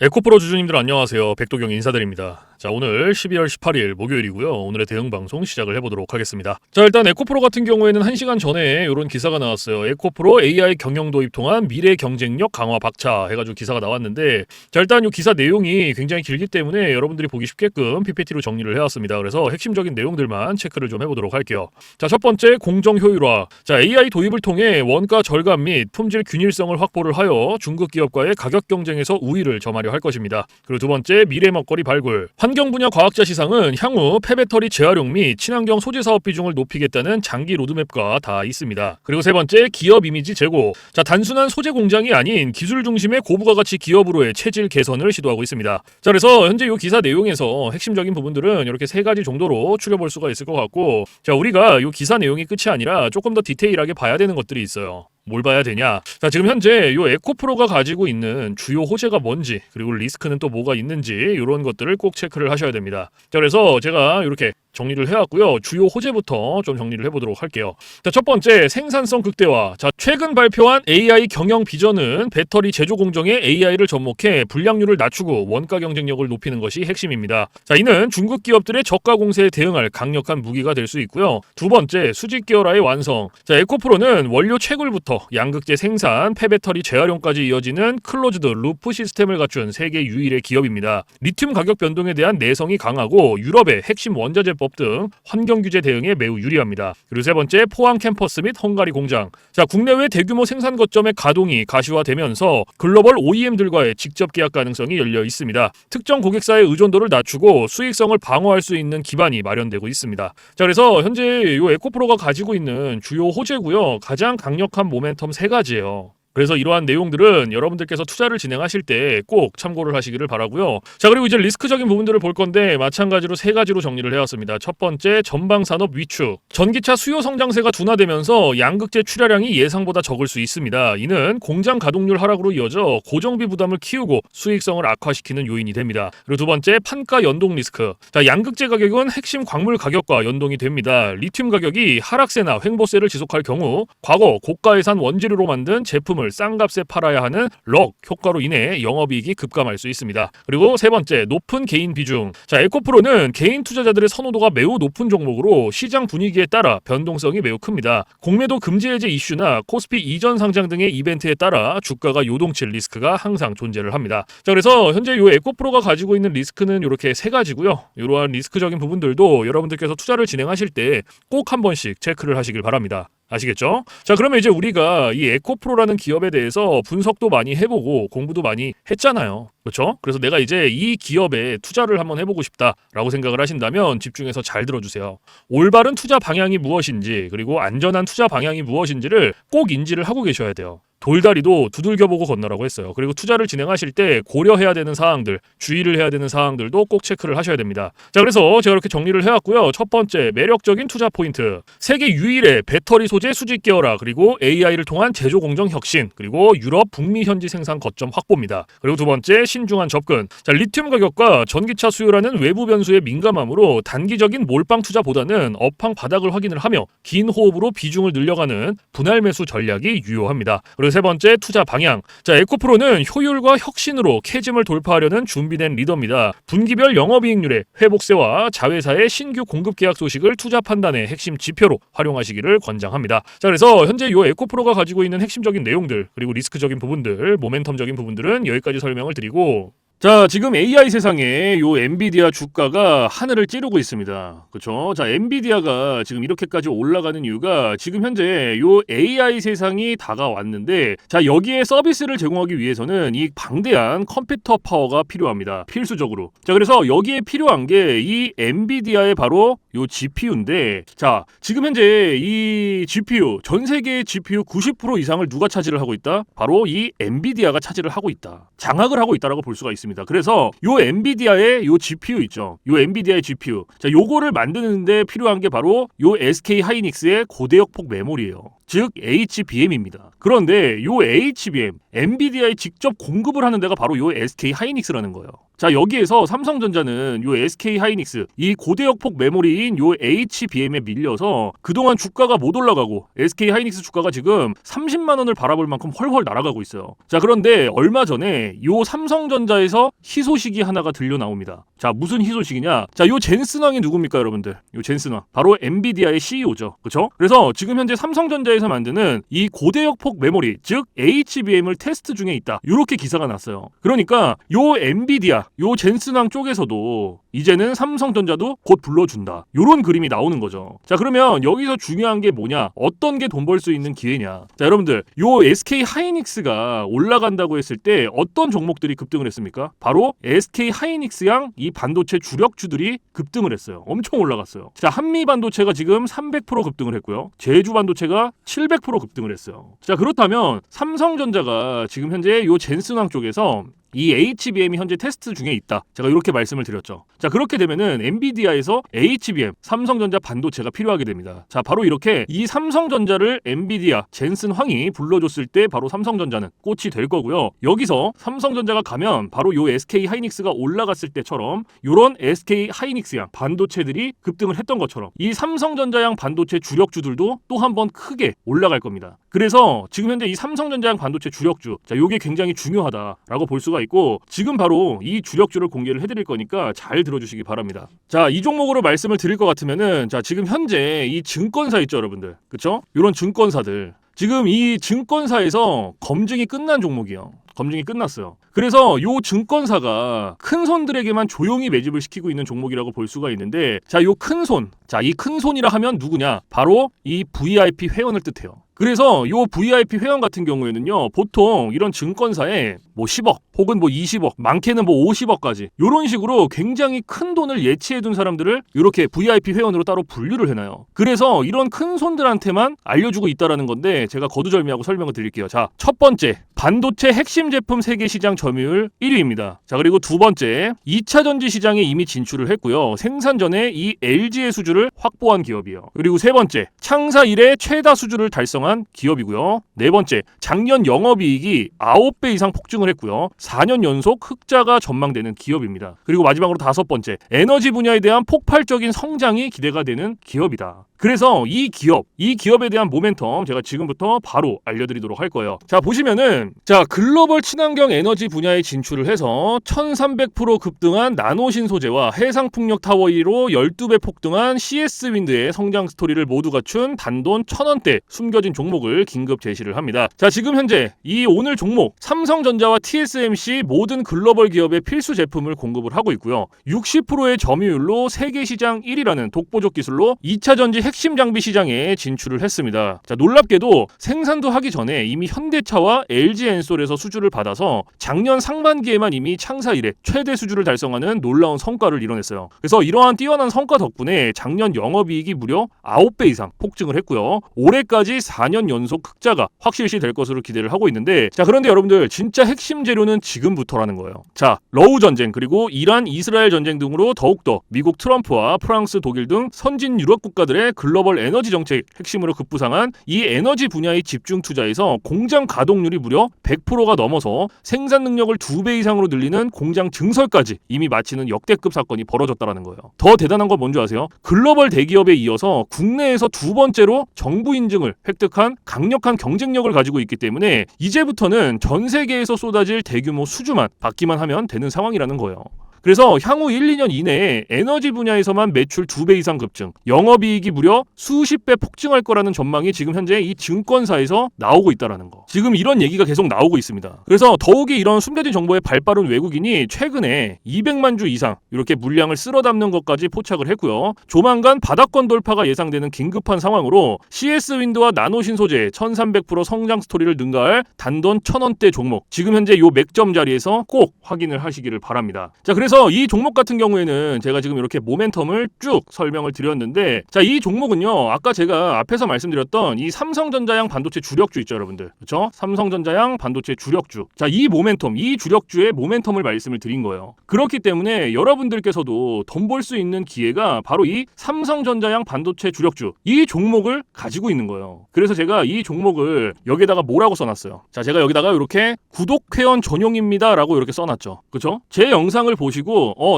에코프로 주주님들 안녕하세요. 백도경 인사드립니다. 자, 오늘 12월 18일 목요일이고요. 오늘의 대응 방송 시작을 해보도록 하겠습니다. 자, 일단 에코프로 같은 경우에는 1시간 전에 이런 기사가 나왔어요. 에코프로 AI 경영 도입 통한 미래 경쟁력 강화 박차 해가지고 기사가 나왔는데, 자, 일단 이 기사 내용이 굉장히 길기 때문에 여러분들이 보기 쉽게끔 PPT로 정리를 해왔습니다. 그래서 핵심적인 내용들만 체크를 좀 해보도록 할게요. 자, 첫 번째 공정 효율화. 자, AI 도입을 통해 원가 절감 및 품질 균일성을 확보를 하여 중국 기업과의 가격 경쟁에서 우위를 점하려 할 것입니다. 그리고 두 번째 미래 먹거리 발굴. 환경 분야 과학자 시상은 향후 폐배터리 재활용 및 친환경 소재 사업 비중을 높이겠다는 장기 로드맵과 다 있습니다. 그리고 세 번째 기업 이미지 제고. 자, 단순한 소재 공장이 아닌 기술 중심의 고부가 가치 기업으로의 체질 개선을 시도하고 있습니다. 자, 그래서 현재 이 기사 내용에서 핵심적인 부분들은 이렇게 세 가지 정도로 추려볼 수가 있을 것 같고, 자, 우리가 이 기사 내용이 끝이 아니라 조금 더 디테일하게 봐야 되는 것들이 있어요. 뭘 봐야 되냐? 자, 지금 현재 이 에코프로가 가지고 있는 주요 호재가 뭔지, 그리고 리스크는 또 뭐가 있는지 이런 것들을 꼭 체크를 하셔야 됩니다. 자, 그래서 제가 이렇게 정리를 해왔고요. 주요 호재부터 좀 정리를 해보도록 할게요. 자, 첫 번째 생산성 극대화. 자, 최근 발표한 AI 경영 비전은 배터리 제조 공정에 AI를 접목해 불량률을 낮추고 원가 경쟁력을 높이는 것이 핵심입니다. 자, 이는 중국 기업들의 저가 공세에 대응할 강력한 무기가 될 수 있고요. 두 번째 수직 계열화의 완성. 자, 에코프로는 원료 채굴부터 양극재 생산, 폐배터리 재활용까지 이어지는 클로즈드 루프 시스템을 갖춘 세계 유일의 기업입니다. 리튬 가격 변동에 대한 내성이 강하고 유럽의 핵심 원자재법 등 환경 규제 대응에 매우 유리합니다. 그리고 세 번째 포항 캠퍼스 및 헝가리 공장. 자, 국내외 대규모 생산 거점의 가동이 가시화되면서 글로벌 OEM들과의 직접 계약 가능성이 열려 있습니다. 특정 고객사의 의존도를 낮추고 수익성을 방어할 수 있는 기반이 마련되고 있습니다. 자, 그래서 현재 이 에코프로가 가지고 있는 주요 호재고요. 가장 강력한 모멘텀 세 가지예요. 그래서 이러한 내용들은 여러분들께서 투자를 진행하실 때 꼭 참고를 하시기를 바라고요. 자, 그리고 이제 리스크적인 부분들을 볼 건데 마찬가지로 세 가지로 정리를 해왔습니다. 첫 번째, 전방산업 위축. 전기차 수요 성장세가 둔화되면서 양극재 출하량이 예상보다 적을 수 있습니다. 이는 공장 가동률 하락으로 이어져 고정비 부담을 키우고 수익성을 악화시키는 요인이 됩니다. 그리고 두 번째, 판가 연동 리스크. 자, 양극재 가격은 핵심 광물 가격과 연동이 됩니다. 리튬 가격이 하락세나 횡보세를 지속할 경우 과거 고가 예산 원재료로 만든 제품을 싼 값에 팔아야 하는 럭 효과로 인해 영업이익이 급감할 수 있습니다. 그리고 세 번째, 높은 개인 비중. 자, 에코프로는 개인 투자자들의 선호도가 매우 높은 종목으로 시장 분위기에 따라 변동성이 매우 큽니다. 공매도 금지 해제 이슈나 코스피 이전 상장 등의 이벤트에 따라 주가가 요동칠 리스크가 항상 존재를 합니다. 자, 그래서 현재 이 에코프로가 가지고 있는 리스크는 이렇게 세 가지고요. 이러한 리스크적인 부분들도 여러분들께서 투자를 진행하실 때 꼭 한 번씩 체크를 하시길 바랍니다. 아시겠죠? 자, 그러면 이제 우리가 이 에코프로라는 기업에 대해서 분석도 많이 해보고 공부도 많이 했잖아요. 그렇죠? 그래서 내가 이제 이 기업에 투자를 한번 해보고 싶다라고 생각을 하신다면 집중해서 잘 들어주세요. 올바른 투자 방향이 무엇인지, 그리고 안전한 투자 방향이 무엇인지를 꼭 인지를 하고 계셔야 돼요. 돌다리도 두들겨보고 건너라고 했어요. 그리고 투자를 진행하실 때 고려해야 되는 사항들, 주의를 해야 되는 사항들도 꼭 체크를 하셔야 됩니다. 자, 그래서 제가 이렇게 정리를 해왔고요. 첫 번째, 매력적인 투자 포인트. 세계 유일의 배터리 소재 수직 계열화, 그리고 AI를 통한 제조 공정 혁신, 그리고 유럽, 북미 현지 생산 거점 확보입니다. 그리고 두 번째, 신중한 접근. 자, 리튬 가격과 전기차 수요라는 외부 변수에 민감함으로 단기적인 몰빵 투자보다는 업황 바닥을 확인을 하며 긴 호흡으로 비중을 늘려가는 분할 매수 전략이 유효합니다. 그리고 세 번째, 투자 방향. 자, 에코프로는 효율과 혁신으로 캐즘을 돌파하려는 준비된 리더입니다. 분기별 영업이익률의 회복세와 자회사의 신규 공급 계약 소식을 투자 판단의 핵심 지표로 활용하시기를 권장합니다. 자, 그래서 현재 이 에코프로가 가지고 있는 핵심적인 내용들, 그리고 리스크적인 부분들, 모멘텀적인 부분들은 여기까지 설명을 드리고, 자, 지금 AI 세상에 요 엔비디아 주가가 하늘을 찌르고 있습니다. 그렇죠? 자, 엔비디아가 지금 이렇게까지 올라가는 이유가 지금 현재 요 AI 세상이 다가왔는데, 자, 여기에 서비스를 제공하기 위해서는 이 방대한 컴퓨터 파워가 필요합니다. 필수적으로. 자, 그래서 여기에 필요한 게 이 엔비디아의 바로 요 GPU인데, 자, 지금 현재 이 GPU, 전 세계의 GPU 90% 이상을 누가 차지를 하고 있다? 바로 이 엔비디아가 차지를 하고 있다. 장악을 하고 있다라고 볼 수가 있습니다. 그래서 요 엔비디아의 요 GPU 있죠. 요 엔비디아의 GPU. 자, 요거를 만드는데 필요한 게 바로 요 SK 하이닉스의 고대역폭 메모리예요. 즉 HBM입니다. 그런데 요 HBM, 엔비디아에 직접 공급을 하는 데가 바로 요 SK 하이닉스라는 거예요. 자, 여기에서 삼성전자는 요 SK 하이닉스, 이 고대역폭 메모리인 요 HBM에 밀려서 그동안 주가가 못 올라가고 SK 하이닉스 주가가 지금 30만 원을 바라볼 만큼 헐헐 날아가고 있어요. 자, 그런데 얼마 전에 요 삼성전자에서 희소식이 하나가 들려 나옵니다. 자, 무슨 희소식이냐? 자, 요 젠슨왕이 누굽니까, 여러분들? 요 젠슨왕. 바로 엔비디아의 CEO죠. 그쵸? 그래서 지금 현재 삼성전자에서 만드는 이 고대역폭 메모리, 즉 HBM을 테스트 중에 있다. 요렇게 기사가 났어요. 그러니까 요 엔비디아, 요 젠슨왕 쪽에서도 이제는 삼성전자도 곧 불러준다. 요런 그림이 나오는 거죠. 자, 그러면 여기서 중요한 게 뭐냐? 어떤 게 돈 벌 수 있는 기회냐? 자, 여러분들, 요 SK 하이닉스가 올라간다고 했을 때 어떤 종목들이 급등을 했습니까? 바로 SK 하이닉스양 이 반도체 주력주들이 급등을 했어요. 엄청 올라갔어요. 자, 한미 반도체가 지금 300% 급등을 했고요. 제주 반도체가 700% 급등을 했어요. 자, 그렇다면 삼성전자가 지금 현재 요 젠슨왕 쪽에서 이 HBM이 현재 테스트 중에 있다. 제가 이렇게 말씀을 드렸죠. 자, 그렇게 되면은 엔비디아에서 HBM, 삼성전자 반도체가 필요하게 됩니다. 자, 바로 이렇게 이 삼성전자를 엔비디아, 젠슨황이 불러줬을 때 바로 삼성전자는 꽃이 될 거고요. 여기서 삼성전자가 가면 바로 요 SK 하이닉스가 올라갔을 때처럼 요런 SK 하이닉스양 반도체들이 급등을 했던 것처럼 이 삼성전자양 반도체 주력주들도 또 한 번 크게 올라갈 겁니다. 그래서 지금 현재 이 삼성전자양 반도체 주력주, 자, 요게 굉장히 중요하다라고 볼 수가 있고 지금 바로 이 주력주를 공개를 해드릴 거니까 잘 들어주시기 바랍니다. 자, 이 종목으로 말씀을 드릴 것 같으면은 자, 지금 현재 이 증권사 있죠, 여러분들, 그쵸? 이런 증권사들 지금 이 증권사에서 검증이 끝난 종목이에요. 검증이 끝났어요. 그래서 요 증권사가 큰 손들에게만 조용히 매집을 시키고 있는 종목이라고 볼 수가 있는데, 자, 요 큰 손, 자, 이 큰 손이라 하면 누구냐? 바로 이 VIP 회원을 뜻해요. 그래서 요 VIP 회원 같은 경우에는요, 보통 이런 증권사에 뭐 10억 혹은 뭐 20억, 많게는 뭐 50억까지 요런 식으로 굉장히 큰 돈을 예치해둔 사람들을 이렇게 VIP 회원으로 따로 분류를 해놔요. 그래서 이런 큰 손들한테만 알려주고 있다라는 건데 제가 거두절미하고 설명을 드릴게요. 자, 첫 번째, 반도체 핵심 제품 세계 시장 점유율 1위입니다. 자, 그리고 두 번째, 2차 전지 시장에 이미 진출을 했고요. 생산 전에 이 LG의 수주를 확보한 기업이에요. 그리고 세 번째, 창사 이래 최다 수주를 달성한 기업이고요. 네 번째, 작년 영업이익이 9배 이상 폭증을 했고요. 4년 연속 흑자가 전망되는 기업입니다. 그리고 마지막으로 다섯 번째, 에너지 분야에 대한 폭발적인 성장이 기대가 되는 기업이다. 그래서 이 기업에 대한 모멘텀 제가 지금부터 바로 알려드리도록 할 거예요. 자, 보시면은 자, 글로벌 친환경 에너지 분야에 진출을 해서 1300% 급등한 나노신 소재와 해상풍력 타워 1위로 12배 폭등한 CS윈드의 성장 스토리를 모두 갖춘 단돈 1000원대 숨겨진 종목을 긴급 제시를 합니다. 자, 지금 현재 이 오늘 종목 삼성전자와 TSMC 모든 글로벌 기업의 필수 제품을 공급을 하고 있고요. 60%의 점유율로 세계 시장 1위라는 독보적 기술로 2차 전지 핵심 장비 시장에 진출을 했습니다. 자, 놀랍게도 생산도 하기 전에 이미 현대차와 LG엔솔에서 수주를 받아서 작년 상반기에만 이미 창사 이래 최대 수주를 달성하는 놀라운 성과를 이뤄냈어요. 그래서 이러한 뛰어난 성과 덕분에 작년 영업이익이 무려 9배 이상 폭증을 했고요. 올해까지 4년 연속 흑자가 확실시 될 것으로 기대를 하고 있는데, 자, 그런데 여러분들 진짜 핵심 재료는 지금부터라는 거예요. 자, 러우 전쟁 그리고 이란 이스라엘 전쟁 등으로 더욱더 미국 트럼프와 프랑스 독일 등 선진 유럽 국가들의 글로벌 에너지 정책 핵심으로 급부상한 이 에너지 분야의 집중 투자에서 공장 가동률이 무려 100%가 넘어서 생산 능력을 2배 이상으로 늘리는 공장 증설까지 이미 마치는 역대급 사건이 벌어졌다라는 거예요. 더 대단한 건 뭔지 아세요? 글로벌 대기업에 이어서 국내에서 두 번째로 정부 인증을 획득한 강력한 경쟁력을 가지고 있기 때문에 이제부터는 전 세계에서 쏟아질 대규모 수주만 받기만 하면 되는 상황이라는 거예요. 그래서 향후 1, 2년 이내에 에너지 분야에서만 매출 2배 이상 급증, 영업이익이 무려 수십 배 폭증할 거라는 전망이 지금 현재 이 증권사에서 나오고 있다는 거. 지금 이런 얘기가 계속 나오고 있습니다. 그래서 더욱이 이런 숨겨진 정보에 발빠른 외국인이 최근에 200만 주 이상 이렇게 물량을 쓸어 담는 것까지 포착을 했고요. 조만간 바닥권 돌파가 예상되는 긴급한 상황으로 CS윈드와 나노신 소재 1300% 성장 스토리를 능가할 단돈 1000원대 종목, 지금 현재 요 맥점 자리에서 꼭 확인을 하시기를 바랍니다. 자, 그래서 그래서 이 종목 같은 경우에는 제가 지금 이렇게 모멘텀을 쭉 설명을 드렸는데, 자, 이 종목은요, 아까 제가 앞에서 말씀드렸던 이 삼성전자양 반도체 주력주 있죠, 여러분들. 그렇죠? 삼성전자양 반도체 주력주. 자, 이 모멘텀, 이 주력주의 모멘텀을 말씀을 드린 거예요. 그렇기 때문에 여러분들께서도 돈 벌 수 있는 기회가 바로 이 삼성전자양 반도체 주력주, 이 종목을 가지고 있는 거예요. 그래서 제가 이 종목을 여기다가 뭐라고 써놨어요. 자, 제가 여기다가 이렇게 구독회원 전용입니다 라고 이렇게 써놨죠. 그쵸? 제 영상을 보시고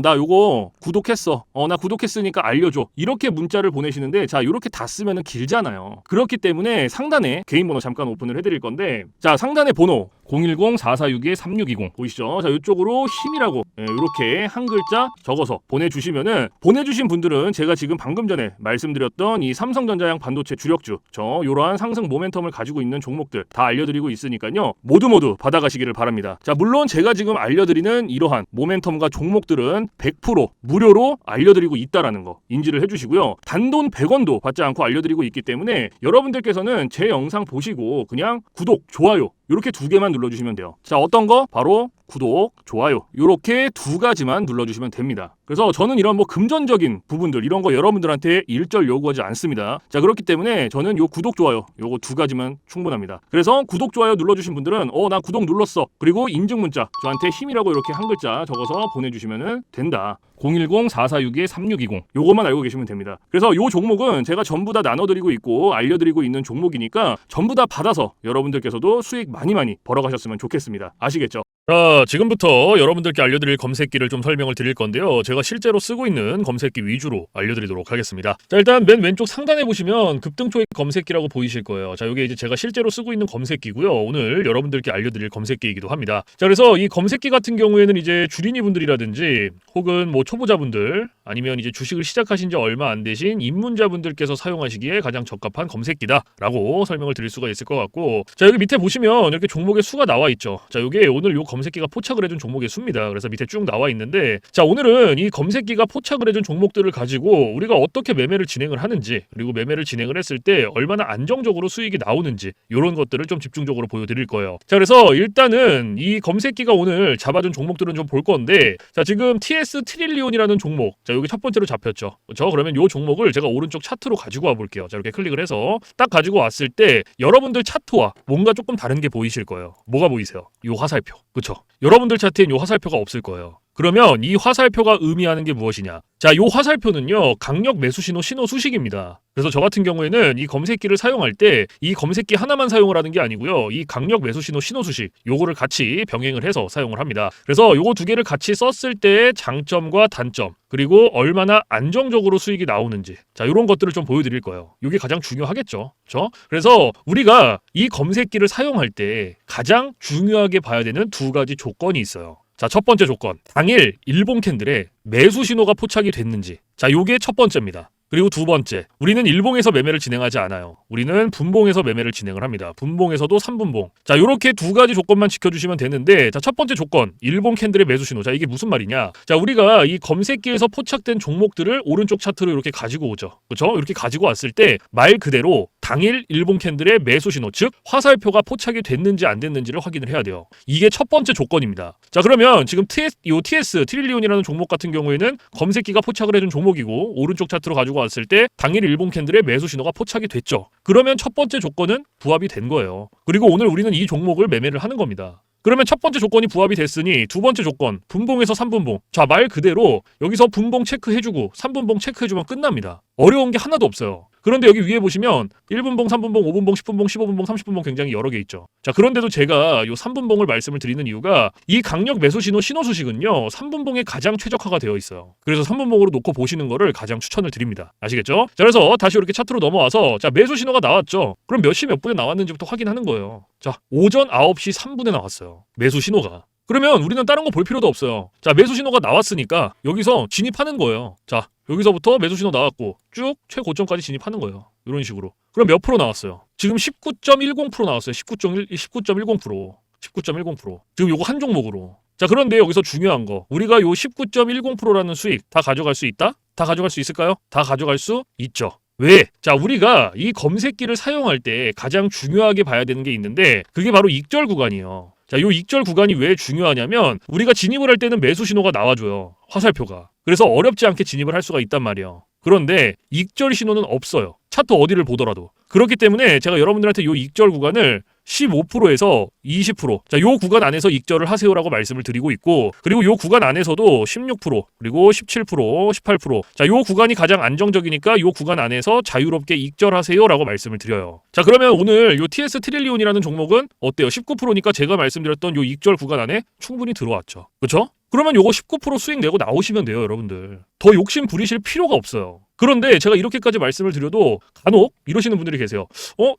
나 요거 구독했어. 나 구독했으니까 알려줘. 이렇게 문자를 보내시는데, 자, 이렇게 다 쓰면은 길잖아요. 그렇기 때문에 상단에 개인 번호 잠깐 오픈을 해드릴 건데, 자, 상단에 번호 010-4462-3620 보이시죠? 자, 이쪽으로 힘이라고 이렇게 한 글자 적어서 보내주시면은, 보내주신 분들은 제가 지금 방금 전에 말씀드렸던 이 삼성전자양 반도체 주력주, 이러한 상승 모멘텀을 가지고 있는 종목들 다 알려드리고 있으니까요, 모두 받아가시기를 바랍니다. 자, 물론 제가 지금 알려드리는 이러한 모멘텀과 종목들은 100% 무료로 알려드리고 있다라는 거 인지를 해주시고요. 단돈 100원도 받지 않고 알려드리고 있기 때문에 여러분들께서는 제 영상 보시고 그냥 구독, 좋아요 이렇게 2개만 눌러주시면 돼요. 자, 어떤 거? 바로 구독, 좋아요 이렇게 2가지만 눌러주시면 됩니다. 그래서 저는 이런 뭐 금전적인 부분들 이런 거 여러분들한테 일절 요구하지 않습니다. 자, 그렇기 때문에 저는 요 구독, 좋아요 요거 2가지만 충분합니다. 그래서 구독, 좋아요 눌러주신 분들은 나 구독 눌렀어. 그리고 인증 문자 저한테 힘이라고 이렇게 한 글자 적어서 보내주시면 된다. 010-4462-3620 요것만 알고 계시면 됩니다. 그래서 요 종목은 제가 전부 다 나눠드리고 있고 알려드리고 있는 종목이니까 전부 다 받아서 여러분들께서도 수익 많이 벌어가셨으면 좋겠습니다. 아시겠죠? 자, 지금부터 여러분들께 알려드릴 검색기를 좀 설명을 드릴 건데요. 제가 실제로 쓰고 있는 검색기 위주로 알려드리도록 하겠습니다. 자, 일단 맨 왼쪽 상단에 보시면 급등초의 검색기라고 보이실 거예요. 자, 이게 이제 제가 실제로 쓰고 있는 검색기고요. 오늘 여러분들께 알려드릴 검색기이기도 합니다. 자, 그래서 이 검색기 같은 경우에는 이제 주린이 분들이라든지 혹은 뭐 초보자분들 아니면 이제 주식을 시작하신 지 얼마 안 되신 입문자분들께서 사용하시기에 가장 적합한 검색기다라고 설명을 드릴 수가 있을 것 같고, 자, 여기 밑에 보시면 이렇게 종목의 수가 나와 있죠. 자, 이게 오늘 요 검색기가 포착을 해준 종목의 수입니다. 그래서 밑에 쭉 나와 있는데, 자, 오늘은 이 검색기가 포착을 해준 종목들을 가지고 우리가 어떻게 매매를 진행을 하는지, 그리고 매매를 진행을 했을 때 얼마나 안정적으로 수익이 나오는지 이런 것들을 좀 집중적으로 보여드릴 거예요. 자, 그래서 일단은 이 검색기가 오늘 잡아준 종목들은 좀 볼 건데, 자, 지금 TS 트릴리온이라는 종목, 자, 여기 첫 번째로 잡혔죠. 그렇죠? 그러면 이 종목을 제가 오른쪽 차트로 가지고 와 볼게요. 자, 이렇게 클릭을 해서 딱 가지고 왔을 때 여러분들 차트와 뭔가 조금 다른 게 보이실 거예요. 뭐가 보이세요? 이 화살표. 그렇죠? 여러분들 차트엔 이 화살표가 없을 거예요. 그러면 이 화살표가 의미하는 게 무엇이냐? 자, 이 화살표는요, 강력 매수 신호 수식입니다. 그래서 저 같은 경우에는 이 검색기를 사용할 때 이 검색기 하나만 사용을 하는 게 아니고요, 이 강력 매수 신호 수식 요거를 같이 병행을 해서 사용을 합니다. 그래서 요거 2개를 같이 썼을 때의 장점과 단점, 그리고 얼마나 안정적으로 수익이 나오는지, 자, 이런 것들을 좀 보여드릴 거예요. 이게 가장 중요하겠죠. 그렇죠? 그래서 우리가 이 검색기를 사용할 때 가장 중요하게 봐야 되는 2가지 조건이 있어요. 자, 첫 번째 조건, 당일 일봉 캔들에 매수 신호가 포착이 됐는지. 자, 요게 첫 번째입니다. 그리고 2번째, 우리는 일봉에서 매매를 진행하지 않아요. 우리는 분봉에서 매매를 진행을 합니다. 분봉에서도 3분봉. 자, 요렇게 2가지 조건만 지켜주시면 되는데, 자, 첫 번째 조건, 일봉 캔들의 매수 신호. 자, 이게 무슨 말이냐? 자, 우리가 이 검색기에서 포착된 종목들을 오른쪽 차트로 이렇게 가지고 오죠. 그렇죠? 이렇게 가지고 왔을 때 말 그대로 당일 일봉 캔들의 매수 신호, 즉 화살표가 포착이 됐는지 안 됐는지를 확인을 해야 돼요. 이게 첫 번째 조건입니다. 자, 그러면 지금 TS 트릴리온이라는 종목 같은 경우에는 검색기가 포착을 해준 종목이고 오른쪽 차트로 가지고 왔을 때 당일 일봉 캔들의 매수 신호가 포착이 됐죠. 그러면 첫 번째 조건은 부합이 된 거예요. 그리고 오늘 우리는 이 종목을 매매를 하는 겁니다. 그러면 첫 번째 조건이 부합이 됐으니 2번째 조건, 분봉에서 3분봉. 자, 말 그대로 여기서 분봉 체크해주고 3분봉 체크해주면 끝납니다. 어려운 게 하나도 없어요. 그런데 여기 위에 보시면 1분봉, 3분봉, 5분봉, 10분봉, 15분봉, 30분봉 굉장히 여러 개 있죠. 자, 그런데도 제가 이 3분봉을 말씀을 드리는 이유가 이 강력 매수 신호 수식은요, 3분봉에 가장 최적화가 되어 있어요. 그래서 3분봉으로 놓고 보시는 거를 가장 추천을 드립니다. 아시겠죠? 자, 그래서 다시 이렇게 차트로 넘어와서, 자, 매수 신호가 나왔죠. 그럼 몇 시 몇 분에 나왔는지부터 확인하는 거예요. 자, 오전 9시 3분에 나왔어요. 매수 신호가. 그러면 우리는 다른 거 볼 필요도 없어요. 자, 매수 신호가 나왔으니까 여기서 진입하는 거예요. 자, 여기서부터 매수 신호 나왔고 쭉 최고점까지 진입하는 거예요. 이런 식으로. 그럼 몇 프로 나왔어요? 지금 19.10% 나왔어요. 19.10%. 19.10%. 지금 요거 한 종목으로. 자, 그런데 여기서 중요한 거. 우리가 요 19.10%라는 수익 다 가져갈 수 있다? 다 가져갈 수 있을까요? 다 가져갈 수 있죠. 왜? 자, 우리가 이 검색기를 사용할 때 가장 중요하게 봐야 되는 게 있는데 그게 바로 익절 구간이에요. 자, 요 익절 구간이 왜 중요하냐면 우리가 진입을 할 때는 매수 신호가 나와줘요. 화살표가. 그래서 어렵지 않게 진입을 할 수가 있단 말이에요. 그런데 익절 신호는 없어요. 차트 어디를 보더라도. 그렇기 때문에 제가 여러분들한테 요 익절 구간을 15%에서 20%. 자, 요 구간 안에서 익절을 하세요라고 말씀을 드리고 있고, 그리고 요 구간 안에서도 16%, 그리고 17%, 18%. 자, 요 구간이 가장 안정적이니까 요 구간 안에서 자유롭게 익절하세요라고 말씀을 드려요. 자, 그러면 오늘 요 TS 트릴리온이라는 종목은 어때요? 19%니까 제가 말씀드렸던 요 익절 구간 안에 충분히 들어왔죠. 그렇죠? 그러면 요거 19% 수익 내고 나오시면 돼요, 여러분들. 더 욕심 부리실 필요가 없어요. 그런데 제가 이렇게까지 말씀을 드려도 간혹 이러시는 분들이 계세요.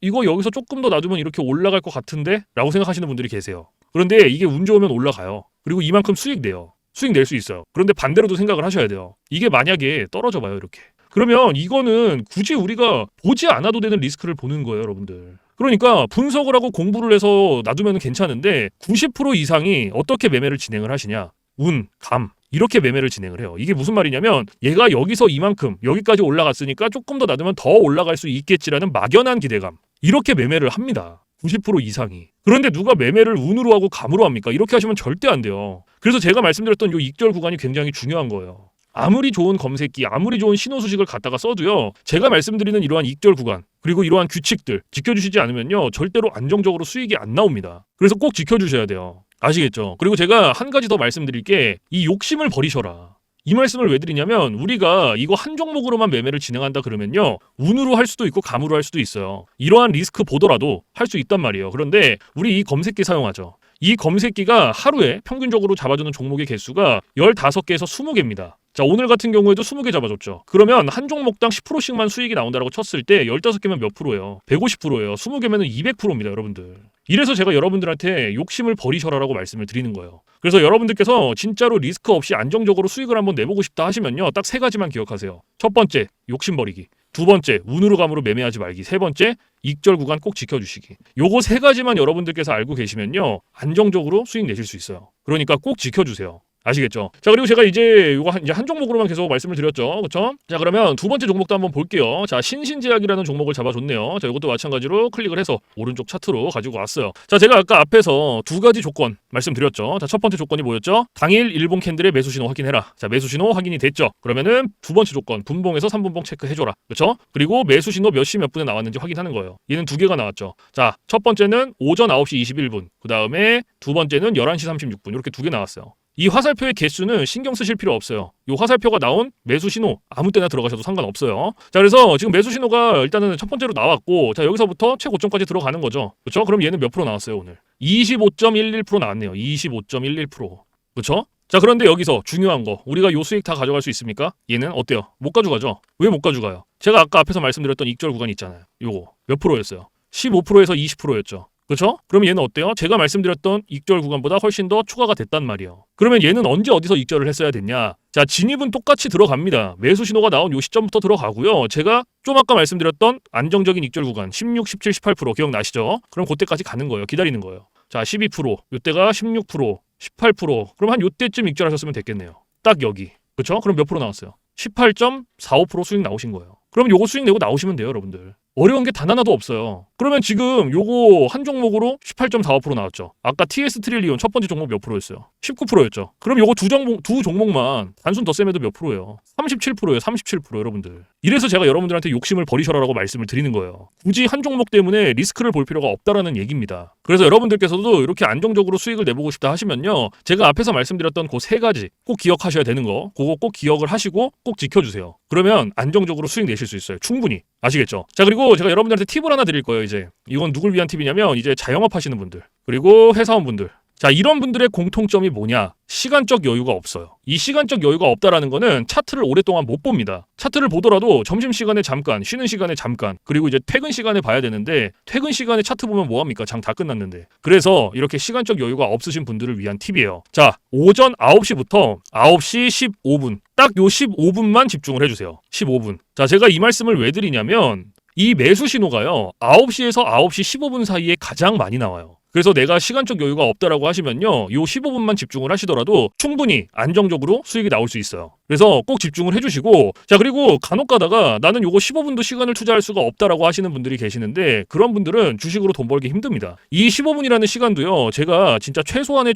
이거 여기서 조금 더 놔두면 이렇게 올라갈 것 같은데? 라고 생각하시는 분들이 계세요. 그런데 이게 운 좋으면 올라가요. 그리고 이만큼 수익 내요. 수익 낼 수 있어요. 그런데 반대로도 생각을 하셔야 돼요. 이게 만약에 떨어져 봐요, 이렇게. 그러면 이거는 굳이 우리가 보지 않아도 되는 리스크를 보는 거예요, 여러분들. 그러니까 분석을 하고 공부를 해서 놔두면 괜찮은데 90% 이상이 어떻게 매매를 진행을 하시냐? 운, 감, 이렇게 매매를 진행을 해요. 이게 무슨 말이냐면 얘가 여기서 이만큼 여기까지 올라갔으니까 조금 더 놔두면 더 올라갈 수 있겠지라는 막연한 기대감, 이렇게 매매를 합니다. 90% 이상이. 그런데 누가 매매를 운으로 하고 감으로 합니까? 이렇게 하시면 절대 안 돼요. 그래서 제가 말씀드렸던 이 익절 구간이 굉장히 중요한 거예요. 아무리 좋은 검색기, 아무리 좋은 신호 수식을 갖다가 써도요, 제가 말씀드리는 이러한 익절 구간, 그리고 이러한 규칙들 지켜주시지 않으면요, 절대로 안정적으로 수익이 안 나옵니다. 그래서 꼭 지켜주셔야 돼요. 아시겠죠? 그리고 제가 한 가지 더 말씀드릴 게, 이 욕심을 버리셔라. 이 말씀을 왜 드리냐면 우리가 이거 한 종목으로만 매매를 진행한다 그러면요, 운으로 할 수도 있고 감으로 할 수도 있어요. 이러한 리스크 보더라도 할 수 있단 말이에요. 그런데 우리 이 검색기 사용하죠. 이 검색기가 하루에 평균적으로 잡아주는 종목의 개수가 15개에서 20개입니다. 자, 오늘 같은 경우에도 20개 잡아줬죠. 그러면 한 종목당 10%씩만 수익이 나온다고 쳤을 때 15개면 몇 프로예요? 150%예요. 20개면 200%입니다, 여러분들. 이래서 제가 여러분들한테 욕심을 버리셔라라고 말씀을 드리는 거예요. 그래서 여러분들께서 진짜로 리스크 없이 안정적으로 수익을 한번 내보고 싶다 하시면요, 딱 3가지만 기억하세요. 첫 번째, 욕심 버리기. 두 번째, 운으로 감으로 매매하지 말기. 세 번째, 익절 구간 꼭 지켜주시기. 요거 3가지만 여러분들께서 알고 계시면요, 안정적으로 수익 내실 수 있어요. 그러니까 꼭 지켜주세요. 아시겠죠? 자, 그리고 제가 이제 한 종목으로만 계속 말씀을 드렸죠. 그렇죠? 자, 그러면 두 번째 종목도 한번 볼게요. 자, 신신제약이라는 종목을 잡아줬네요. 자, 이것도 마찬가지로 클릭을 해서 오른쪽 차트로 가지고 왔어요. 자, 제가 아까 앞에서 2가지 조건 말씀드렸죠. 자, 첫 번째 조건이 뭐였죠? 당일 일봉 캔들의 매수 신호 확인해라. 자, 매수 신호 확인이 됐죠. 그러면은 두 번째 조건, 분봉에서 3분봉 체크해줘라. 그렇죠? 그리고 매수 신호 몇 시 몇 분에 나왔는지 확인하는 거예요. 얘는 2개가 나왔죠. 자, 첫 번째는 오전 9시 21분. 그 다음에 두 번째는 11시 36분. 이렇게 2개 나왔어요. 이 화살표의 개수는 신경 쓰실 필요 없어요. 이 화살표가 나온 매수 신호 아무 때나 들어가셔도 상관없어요. 자, 그래서 지금 매수 신호가 일단은 첫 번째로 나왔고, 자, 여기서부터 최고점까지 들어가는 거죠. 그렇죠? 그럼 얘는 몇 프로 나왔어요, 오늘? 25.11% 나왔네요. 25.11%. 그렇죠? 자, 그런데 여기서 중요한 거, 우리가 요 수익 다 가져갈 수 있습니까? 얘는 어때요? 못 가져가죠? 왜 못 가져가요? 제가 아까 앞에서 말씀드렸던 익절 구간 있잖아요. 요거 몇 프로였어요? 15%에서 20%였죠. 그렇죠? 그럼 얘는 어때요? 제가 말씀드렸던 익절 구간보다 훨씬 더 추가가 됐단 말이에요. 그러면 얘는 언제 어디서 익절을 했어야 됐냐? 자, 진입은 똑같이 들어갑니다. 매수 신호가 나온 요 시점부터 들어가고요. 제가 좀 아까 말씀드렸던 안정적인 익절 구간 16, 17, 18% 기억나시죠? 그럼 그때까지 가는 거예요. 기다리는 거예요. 자, 12%, 요때가 16%, 18%. 그럼 한 요때쯤 익절하셨으면 됐겠네요. 딱 여기. 그렇죠? 그럼 몇 프로 나왔어요? 18.45% 수익 나오신 거예요. 그럼 요거 수익 내고 나오시면 돼요, 여러분들. 어려운 게 단 하나도 없어요. 그러면 지금 요거 한 종목으로 18.45% 나왔죠. 아까 TS 트릴리온 첫 번째 종목 몇 프로였어요? 19%였죠. 그럼 요거 두 종목만 단순 덧셈해도 몇 프로예요? 37%예요. 37% 여러분들. 이래서 제가 여러분들한테 욕심을 버리셔라라고 말씀을 드리는 거예요. 굳이 한 종목 때문에 리스크를 볼 필요가 없다라는 얘기입니다. 그래서 여러분들께서도 이렇게 안정적으로 수익을 내보고 싶다 하시면요, 제가 앞에서 말씀드렸던 그 3가지 꼭 기억하셔야 되는 거, 그거 꼭 기억을 하시고 꼭 지켜주세요. 그러면 안정적으로 수익 내실 수 있어요. 충분히. 아시겠죠? 자, 그리고 제가 여러분들한테 팁을 하나 드릴 거예요. 이제 이건 누굴 위한 팁이냐면 이제 자영업 하시는 분들, 그리고 회사원분들. 자, 이런 분들의 공통점이 뭐냐? 시간적 여유가 없어요. 이 시간적 여유가 없다라는 거는 차트를 오랫동안 못 봅니다. 차트를 보더라도 점심시간에 잠깐, 쉬는 시간에 잠깐, 그리고 이제 퇴근 시간에 봐야 되는데, 퇴근 시간에 차트 보면 뭐합니까? 장 다 끝났는데. 그래서 이렇게 시간적 여유가 없으신 분들을 위한 팁이에요. 자, 오전 9시부터 9시 15분. 딱 요 15분만 집중을 해주세요. 15분. 자, 제가 이 말씀을 왜 드리냐면 이 매수 신호가요, 9시에서 9시 15분 사이에 가장 많이 나와요. 그래서 내가 시간적 여유가 없다라고 하시면요, 요 15분만 집중을 하시더라도 충분히 안정적으로 수익이 나올 수 있어요. 그래서 꼭 집중을 해주시고, 자, 그리고 간혹 가다가 나는 요거 15분도 시간을 투자할 수가 없다라고 하시는 분들이 계시는데, 그런 분들은 주식으로 돈 벌기 힘듭니다. 이 15분이라는 시간도요, 제가 진짜 최소한의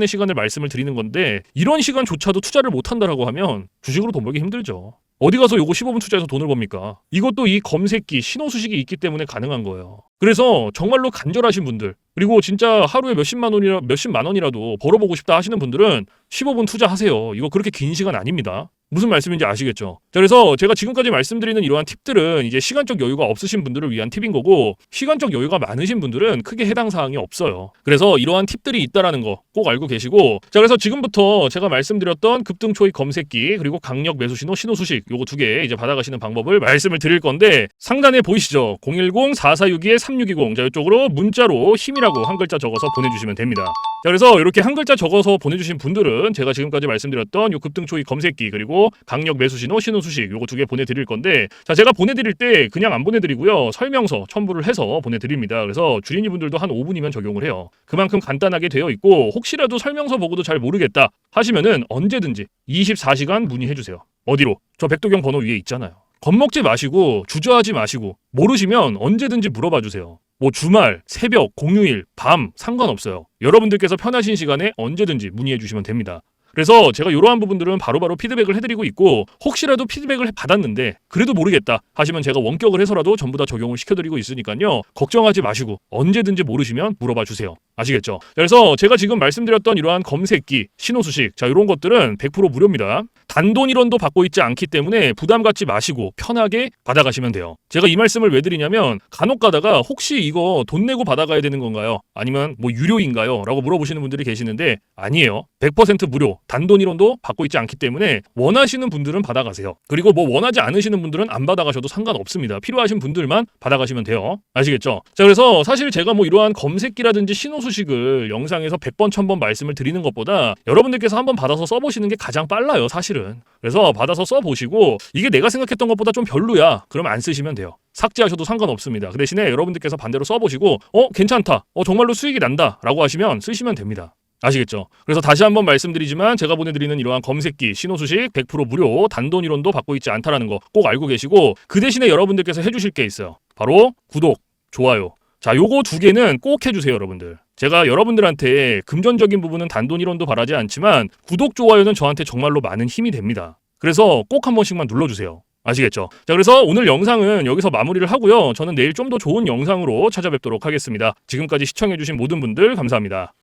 시간을 말씀을 드리는 건데, 이런 시간조차도 투자를 못 한다라고 하면 주식으로 돈 벌기 힘들죠. 어디 가서 요거 15분 투자해서 돈을 법니까? 이것도 이 검색기, 신호수식이 있기 때문에 가능한 거예요. 그래서 정말로 간절하신 분들, 그리고 진짜 하루에 몇십만 원이라도 벌어보고 싶다 하시는 분들은 15분 투자하세요. 이거 그렇게 긴 시간 아닙니다. 무슨 말씀인지 아시겠죠? 자, 그래서 제가 지금까지 말씀드리는 이러한 팁들은 이제 시간적 여유가 없으신 분들을 위한 팁인 거고, 시간적 여유가 많으신 분들은 크게 해당 사항이 없어요. 그래서 이러한 팁들이 있다라는 거 꼭 알고 계시고, 자, 그래서 지금부터 제가 말씀드렸던 급등 초입 검색기, 그리고 강력 매수 신호, 신호 수식, 요거 두 개 이제 받아가시는 방법을 말씀을 드릴 건데, 상단에 보이시죠? 010-4462-3620. 자, 이쪽으로 문자로 힘이라고 한 글자 적어서 보내주시면 됩니다. 자, 그래서 이렇게 한 글자 적어서 보내주신 분들은 제가 지금까지 말씀드렸던 요 급등 초입 검색기, 그리고 강력 매수 신호, 신호 수식, 요거 두 개 보내드릴 건데, 자, 제가 보내드릴 때 그냥 안 보내드리고요, 설명서 첨부를 해서 보내드립니다. 그래서 주린이 분들도 한 5분이면 적용을 해요. 그만큼 간단하게 되어 있고, 혹시라도 설명서 보고도 잘 모르겠다 하시면은 언제든지 24시간 문의해주세요. 어디로? 저 백도경 번호 위에 있잖아요. 겁먹지 마시고 주저하지 마시고, 모르시면 언제든지 물어봐 주세요. 뭐 주말, 새벽, 공휴일, 밤 상관없어요. 여러분들께서 편하신 시간에 언제든지 문의해 주시면 됩니다. 그래서 제가 이러한 부분들은 바로바로 피드백을 해드리고 있고, 혹시라도 피드백을 받았는데 그래도 모르겠다 하시면 제가 원격을 해서라도 전부 다 적용을 시켜드리고 있으니까요, 걱정하지 마시고 언제든지 모르시면 물어봐 주세요. 아시겠죠? 그래서 제가 지금 말씀드렸던 이러한 검색기, 신호수식, 자, 이런 것들은 100% 무료입니다. 단돈 1원도 받고 있지 않기 때문에 부담 갖지 마시고 편하게 받아가시면 돼요. 제가 이 말씀을 왜 드리냐면, 간혹 가다가 혹시 이거 돈 내고 받아가야 되는 건가요? 아니면 뭐 유료인가요? 라고 물어보시는 분들이 계시는데, 아니에요. 100% 무료, 단돈 1원도 받고 있지 않기 때문에 원하시는 분들은 받아가세요. 그리고 뭐 원하지 않으시는 분들은 안 받아가셔도 상관없습니다. 필요하신 분들만 받아가시면 돼요. 아시겠죠? 자, 그래서 사실 제가 뭐 이러한 검색기라든지 신호수식을 영상에서 100번, 1000번 말씀을 드리는 것보다 여러분들께서 한번 받아서 써보시는 게 가장 빨라요, 사실은. 그래서 받아서 써보시고, 이게 내가 생각했던 것보다 좀 별로야, 그럼 안 쓰시면 돼요. 삭제하셔도 상관없습니다. 그 대신에 여러분들께서 반대로 써보시고, 괜찮다, 정말로 수익이 난다 라고 하시면 쓰시면 됩니다. 아시겠죠? 그래서 다시 한번 말씀드리지만, 제가 보내드리는 이러한 검색기, 신호수식 100% 무료, 단돈 1원도 받고 있지 않다라는 거 꼭 알고 계시고, 그 대신에 여러분들께서 해주실 게 있어요. 바로 구독, 좋아요. 자, 요거 두 개는 꼭 해주세요, 여러분들. 제가 여러분들한테 금전적인 부분은 단돈 1원도 바라지 않지만, 구독, 좋아요는 저한테 정말로 많은 힘이 됩니다. 그래서 꼭 한 번씩만 눌러주세요. 아시겠죠? 자, 그래서 오늘 영상은 여기서 마무리를 하고요, 저는 내일 좀 더 좋은 영상으로 찾아뵙도록 하겠습니다. 지금까지 시청해주신 모든 분들 감사합니다.